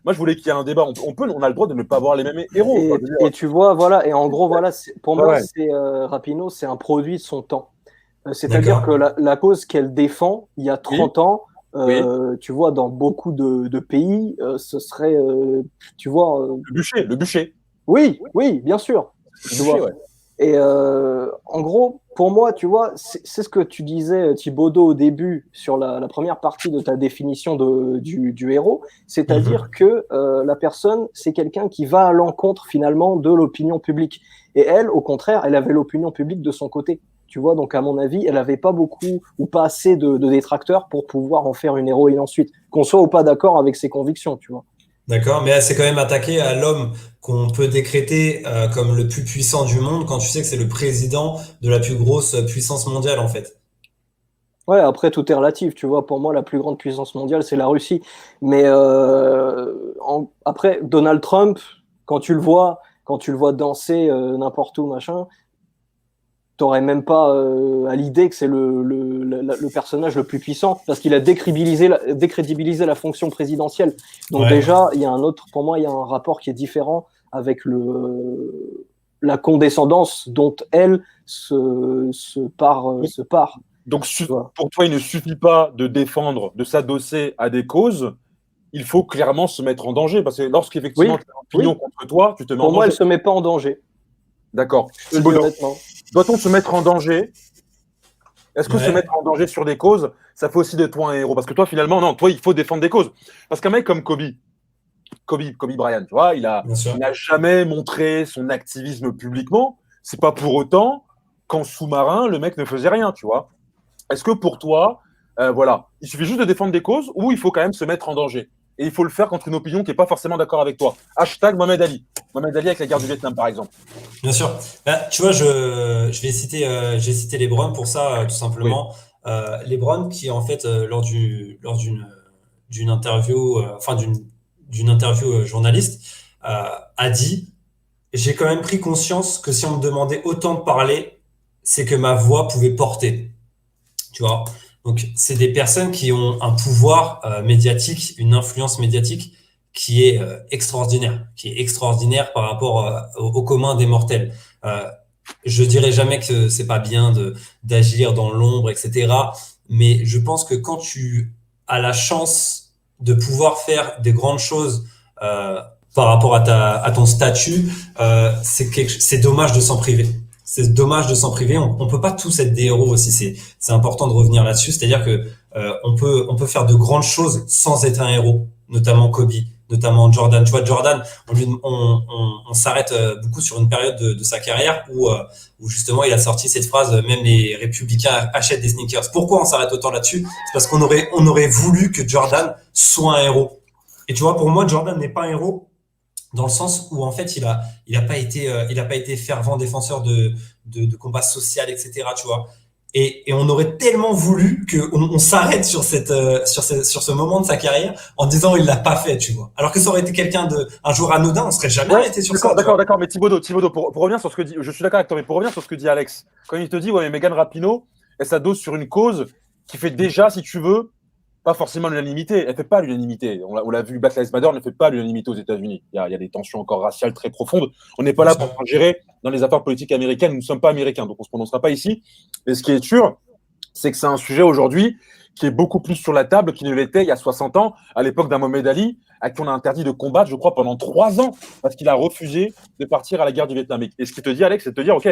Moi, je voulais qu'il y ait un débat. On a le droit de ne pas avoir les mêmes héros. Et tu vois, voilà, et en gros, voilà, pour moi, Ouais. c'est Rapinoe, c'est un produit de son temps. C'est-à-dire que la cause qu'elle défend, il y a 30 ans, tu vois, dans beaucoup de pays, ce serait, tu vois. Le bûcher. Oui, bien sûr. Le bûcher, ouais. Et en gros, pour moi, tu vois, c'est ce que tu disais, Thibaudot, au début, sur la première partie de ta définition du héros, c'est-à-dire que la personne, c'est quelqu'un qui va à l'encontre, finalement, de l'opinion publique. Et elle, au contraire, elle avait l'opinion publique de son côté. Tu vois, donc à mon avis, elle n'avait pas beaucoup ou pas assez de détracteurs pour pouvoir en faire une héroïne ensuite, qu'on soit ou pas d'accord avec ses convictions, tu vois. D'accord, mais elle s'est quand même attaquée à l'homme qu'on peut décréter comme le plus puissant du monde quand tu sais que c'est le président de la plus grosse puissance mondiale en fait. Ouais, après tout est relatif, tu vois. Pour moi, la plus grande puissance mondiale, c'est la Russie. Mais après, Donald Trump, quand tu le vois danser n'importe où, machin, t'aurais même pas à l'idée que c'est le personnage le plus puissant parce qu'il a décrédibilisé la fonction présidentielle. Donc déjà, il y a pour moi, il y a un rapport qui est différent avec la condescendance dont elle se part. Donc, pour toi, il ne suffit pas de défendre, de s'adosser à des causes. Il faut clairement se mettre en danger. Parce que lorsqu'effectivement, tu as une opinion contre toi, tu te mets en danger. Pour moi, elle ne se met pas en danger. D'accord. Doit-on se mettre en danger? Est-ce que se mettre en danger sur des causes, ça fait aussi de toi un héros? Parce que toi, finalement, non, toi, il faut défendre des causes. Parce qu'un mec comme Kobe Bryant, tu vois, il n'a jamais montré son activisme publiquement. C'est pas pour autant qu'en sous-marin, le mec ne faisait rien, tu vois. Est-ce que pour toi, voilà, il suffit juste de défendre des causes ou il faut quand même se mettre en danger? Et il faut le faire contre une opinion qui n'est pas forcément d'accord avec toi. Hashtag Mohamed Ali. Mohamed Ali avec la guerre du Vietnam, par exemple. Bien sûr. Tu vois, je vais citer LeBron pour ça, tout simplement. LeBron qui, en fait, lors d'une interview, d'une interview journaliste, a dit « J'ai quand même pris conscience que si on me demandait autant de parler, c'est que ma voix pouvait porter. » Tu vois. Donc, c'est des personnes qui ont un pouvoir médiatique, une influence médiatique qui est extraordinaire par rapport au commun des mortels. Je dirais jamais que c'est pas bien d'agir dans l'ombre, etc. Mais je pense que quand tu as la chance de pouvoir faire des grandes choses par rapport à ton statut, c'est dommage de s'en priver. C'est dommage de s'en priver. On peut pas tous être des héros aussi. C'est important de revenir là-dessus. C'est-à-dire que on peut faire de grandes choses sans être un héros, notamment Kobe, notamment Jordan. Tu vois, Jordan, on s'arrête beaucoup sur une période de sa carrière où justement il a sorti cette phrase, même les républicains achètent des sneakers. Pourquoi on s'arrête autant là-dessus? C'est parce qu'on aurait voulu que Jordan soit un héros. Et tu vois, pour moi, Jordan n'est pas un héros dans le sens où en fait il a pas été fervent défenseur de combat social, etc. Tu vois. Et on aurait tellement voulu qu'on s'arrête sur ce moment de sa carrière en disant il l'a pas fait, tu vois. Alors que ça aurait été un joueur anodin, on serait jamais arrêté sur ça. D'accord. Mais Thibaudot, pour revenir sur ce que dit, je suis d'accord avec toi, mais pour revenir sur ce que dit Alex, quand il te dit, ouais, mais Megan Rapinoe, elle s'adosse sur une cause qui fait déjà, si tu veux, pas forcément l'unanimité. Elle fait pas l'unanimité. On l'a vu, Black Lives Matter ne fait pas l'unanimité aux États-Unis. Il y a des tensions encore raciales très profondes. On n'est pas là pour gérer dans les affaires politiques américaines. Nous ne sommes pas américains, donc on ne se prononcera pas ici. Mais ce qui est sûr, c'est que c'est un sujet aujourd'hui qui est beaucoup plus sur la table qu'il ne l'était il y a 60 ans, à l'époque d'un Mohamed Ali, à qui on a interdit de combattre, je crois, pendant 3 ans, parce qu'il a refusé de partir à la guerre du Vietnam. Et ce qu'il te dit, Alex, c'est de te dire, OK,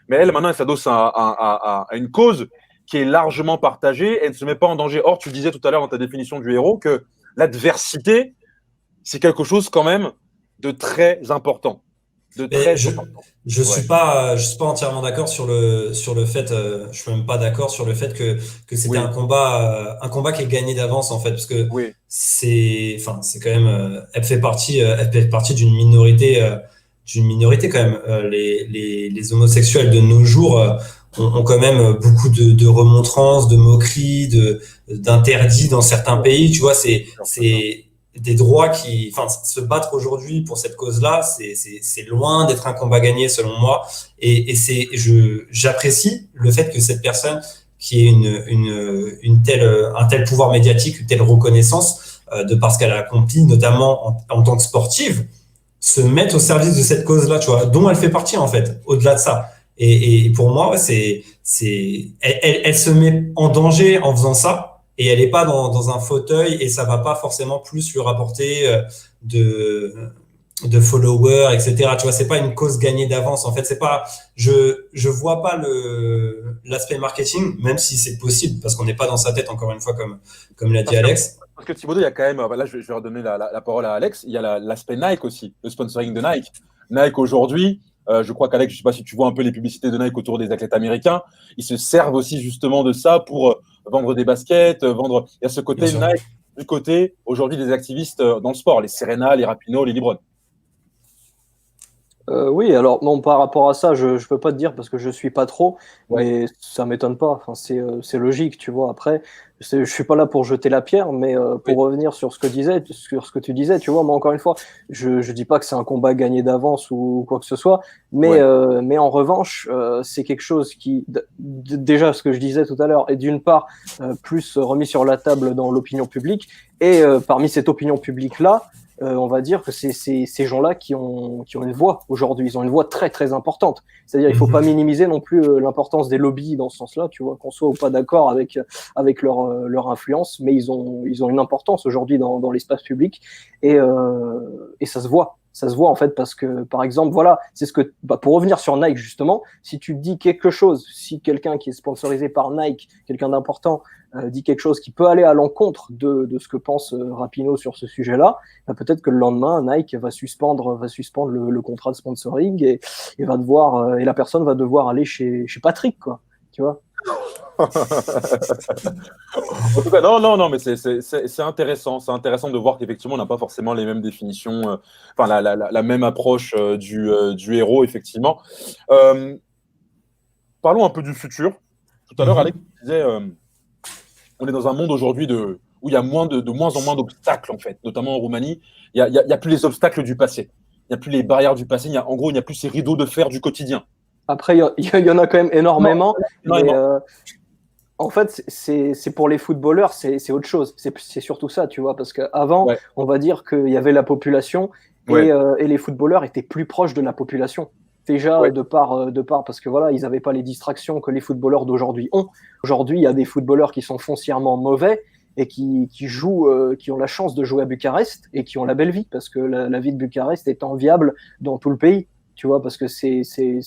mais elle, maintenant, elle s'adosse à une cause qui est largement partagée, elle ne se met pas en danger. Or, tu disais tout à l'heure dans ta définition du héros que l'adversité, c'est quelque chose quand même de très important. Je suis pas entièrement d'accord sur le fait, je suis même pas d'accord sur le fait que c'était un combat qui est gagné d'avance en fait, parce que c'est quand même, elle fait partie d'une minorité quand même. Les homosexuels de nos jours ont quand même beaucoup de remontrances, de moqueries, d'interdits dans certains pays. Tu vois, c'est des droits se battre aujourd'hui pour cette cause-là, c'est loin d'être un combat gagné selon moi. Et j'apprécie le fait que cette personne qui ait un tel pouvoir médiatique, une telle reconnaissance, de par ce qu'elle a accompli, notamment en tant que sportive, se mettent au service de cette cause-là, tu vois, dont elle fait partie en fait, au-delà de ça. Et pour moi, ouais, elle se met en danger en faisant ça, et elle n'est pas dans un fauteuil, et ça va pas forcément plus lui rapporter de followers, etc. Tu vois, c'est pas une cause gagnée d'avance. En fait, c'est pas, je vois pas l'aspect marketing, même si c'est possible, parce qu'on n'est pas dans sa tête, encore une fois, comme l'a dit Alex. Parce que Thibaudot, il y a quand même, là je vais redonner la parole à Alex, il y a l'aspect Nike aussi, le sponsoring de Nike. Nike aujourd'hui, je crois qu'Alex, je ne sais pas si tu vois un peu les publicités de Nike autour des athlètes américains, ils se servent aussi justement de ça pour vendre des baskets, vendre. Il y a ce côté Nike du côté aujourd'hui des activistes dans le sport, les Serena, les Rapinoe, les LeBron. Oui, alors bon, par rapport à ça, je ne peux pas te dire parce que je ne suis pas trop, Ouais. mais ça ne m'étonne pas. Enfin, c'est logique, tu vois. Après, je ne suis pas là pour jeter la pierre, mais pour revenir sur ce que tu disais, tu vois, moi, encore une fois, je ne dis pas que c'est un combat gagné d'avance ou quoi que ce soit, mais en revanche, c'est quelque chose qui, déjà, ce que je disais tout à l'heure, est d'une part plus remis sur la table dans l'opinion publique, et parmi cette opinion publique-là, on va dire que c'est ces gens-là qui ont une voix aujourd'hui. Ils ont une voix très, très importante. C'est-à-dire il ne faut pas minimiser non plus l'importance des lobbies dans ce sens-là, tu vois, qu'on soit ou pas d'accord avec leur influence, mais ils ont une importance aujourd'hui dans l'espace public et ça se voit. Ça se voit en fait parce que, par exemple, voilà, c'est ce que, pour revenir sur Nike justement, si tu dis quelque chose, si quelqu'un qui est sponsorisé par Nike, quelqu'un d'important, dit quelque chose qui peut aller à l'encontre de ce que pense Rapinoe sur ce sujet-là, peut-être que le lendemain, Nike va suspendre le contrat de sponsoring et va devoir et la personne va devoir aller chez Patrick, quoi. Tu vois. En tout cas, non, mais c'est intéressant. C'est intéressant de voir qu'effectivement, on n'a pas forcément les mêmes définitions, enfin, la même approche du héros, effectivement. Parlons un peu du futur. Tout à l'heure, Alex disait, on est dans un monde aujourd'hui où il y a de moins en moins d'obstacles, en fait, notamment en Roumanie. Il n'y a plus les obstacles du passé. Il n'y a plus les barrières du passé. En gros, il n'y a plus ces rideaux de fer du quotidien. Après, il y en a quand même énormément. Non, mais, en fait, c'est pour les footballeurs, c'est autre chose. C'est surtout ça, tu vois, parce qu'avant, on va dire qu'il y avait la population et les footballeurs étaient plus proches de la population. Déjà, de part, parce que voilà, ils n'avaient pas les distractions que les footballeurs d'aujourd'hui ont. Aujourd'hui, il y a des footballeurs qui sont foncièrement mauvais et qui jouent, qui ont la chance de jouer à Bucarest et qui ont la belle vie, parce que la vie de Bucarest est enviable dans tout le pays. Tu vois, parce que c'est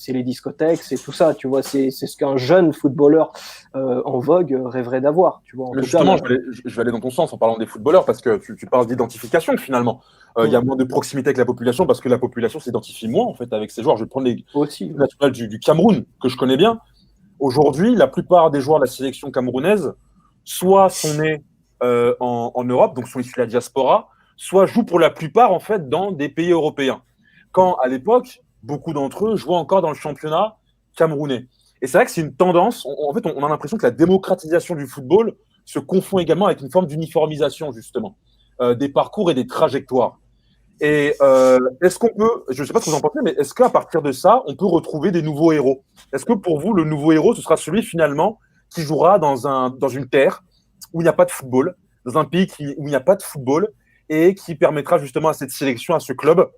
les discothèques, c'est tout ça, tu vois, c'est ce qu'un jeune footballeur en vogue rêverait d'avoir, tu vois. Justement, je vais aller dans ton sens en parlant des footballeurs, parce que tu parles d'identification finalement. Il y a moins de proximité avec la population, parce que la population s'identifie moins en fait avec ses joueurs. Je vais prendre les nationales du Cameroun, que je connais bien. Aujourd'hui, la plupart des joueurs de la sélection camerounaise, soit sont nés en Europe, donc sont issus de la diaspora, soit jouent pour la plupart en fait dans des pays européens. Quand à l'époque, beaucoup d'entre eux jouaient encore dans le championnat camerounais. Et c'est vrai que c'est une tendance. En fait, on a l'impression que la démocratisation du football se confond également avec une forme d'uniformisation, justement, des parcours et des trajectoires. Et est-ce qu'on peut, je ne sais pas ce que vous en pensez, mais est-ce qu'à partir de ça, on peut retrouver des nouveaux héros? Est-ce que pour vous, le nouveau héros, ce sera celui finalement qui jouera dans une terre où il n'y a pas de football, dans un pays où il n'y a pas de football, et qui permettra justement à cette sélection, à ce club,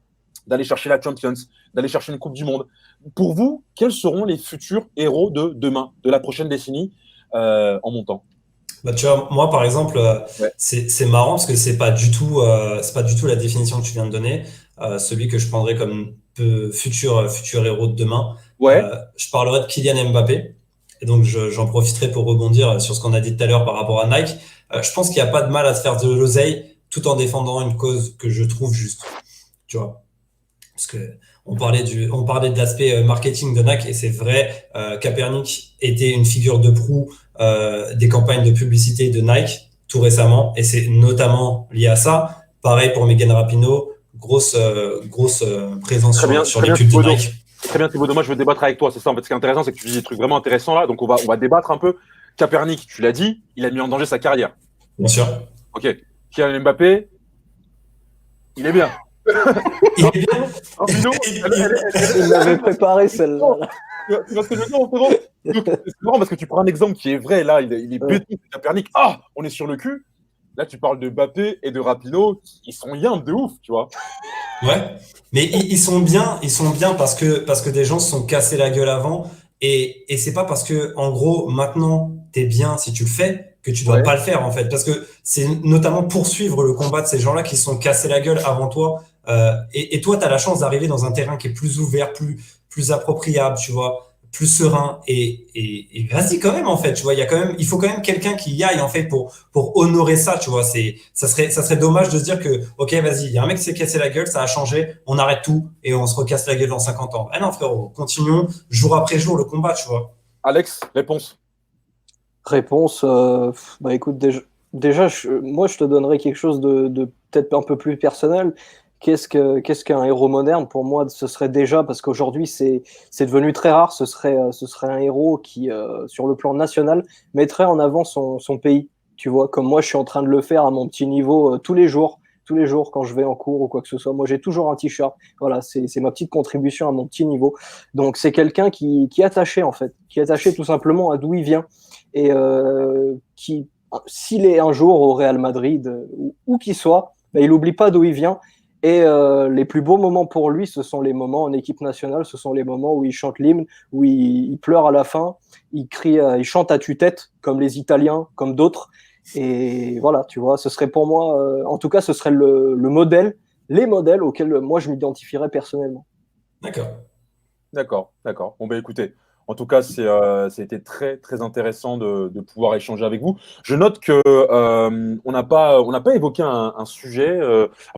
d'aller chercher la Champions, d'aller chercher une Coupe du Monde. Pour vous, quels seront les futurs héros de demain, de la prochaine décennie, en montant? Tu vois, moi, par exemple, c'est marrant parce que c'est pas du tout la définition que tu viens de donner. Celui que je prendrais comme futur héros de demain. Je parlerai de Kylian Mbappé. Et donc, j'en profiterai pour rebondir sur ce qu'on a dit tout à l'heure par rapport à Nike. Je pense qu'il n'y a pas de mal à se faire de l'oseille tout en défendant une cause que je trouve juste. Tu vois. Parce que on parlait de l'aspect marketing de Nike, et c'est vrai, Kaepernick était une figure de proue des campagnes de publicité de Nike tout récemment, et c'est notamment lié à ça. Pareil pour Megan Rapinoe, grosse présence sur les pubs de Nike. Très bien, Thibaudot, moi je veux débattre avec toi, c'est ça. En fait, ce qui est intéressant, c'est que tu dis des trucs vraiment intéressants là, donc on va débattre un peu. Kaepernick, tu l'as dit, il a mis en danger sa carrière. Bien sûr. Ok. Kylian Mbappé, il est bien. Il est bien. Il l'avait préparé celle-là. Tu vois ce que je veux dire, c'est marrant parce que tu prends un exemple qui est vrai là, il est béton, Kaepernick. Ah, on est sur le cul. là, tu parles de Mbappé et de Rapinoe, ils sont yindes de ouf, tu vois. Ouais, mais ils sont bien parce que des gens se sont cassés la gueule avant et c'est pas parce que en gros maintenant t'es bien si tu le fais que tu dois Ouais. pas le faire en fait parce que c'est notamment poursuivre le combat de ces gens-là qui se sont cassés la gueule avant toi et toi t'as la chance d'arriver dans un terrain qui est plus ouvert, plus appropriable, tu vois, plus serein et vas-y quand même en fait, tu vois, il y a quand même il faut quand même quelqu'un qui y aille en fait pour honorer ça, tu vois. Ça serait dommage de se dire que, ok, vas-y, il y a un mec qui s'est cassé la gueule, ça a changé, on arrête tout et on se recasse la gueule dans 50 ans. Ah non, frérot, continuons jour après jour le combat, tu vois. Alex, réponse. Réponse, bah écoute, déjà moi je te donnerais quelque chose de peut-être un peu plus personnel. Qu'est-ce qu'un héros moderne? Pour moi, ce serait déjà, parce qu'aujourd'hui c'est devenu très rare, ce serait un héros qui, sur le plan national, mettrait en avant son pays. Tu vois, comme moi je suis en train de le faire à mon petit niveau tous les jours quand je vais en cours ou quoi que ce soit. Moi j'ai toujours un t-shirt. Voilà, c'est ma petite contribution à mon petit niveau. Donc c'est quelqu'un qui est attaché en fait, qui est attaché tout simplement à d'où il vient et qui, s'il est un jour au Real Madrid, où qu'il soit, ben, il n'oublie pas d'où il vient. Et les plus beaux moments pour lui, ce sont les moments en équipe nationale, ce sont les moments où il chante l'hymne, où il pleure à la fin, il crie, il chante à tue-tête, comme les Italiens, comme d'autres. Et voilà, tu vois, ce serait pour moi, en tout cas, ce serait le modèle, les modèles auxquels moi je m'identifierais personnellement. D'accord. D'accord, d'accord. Bon, bah écoutez, en tout cas, ça a été très, très intéressant de pouvoir échanger avec vous. Je note que on n'a pas évoqué un sujet.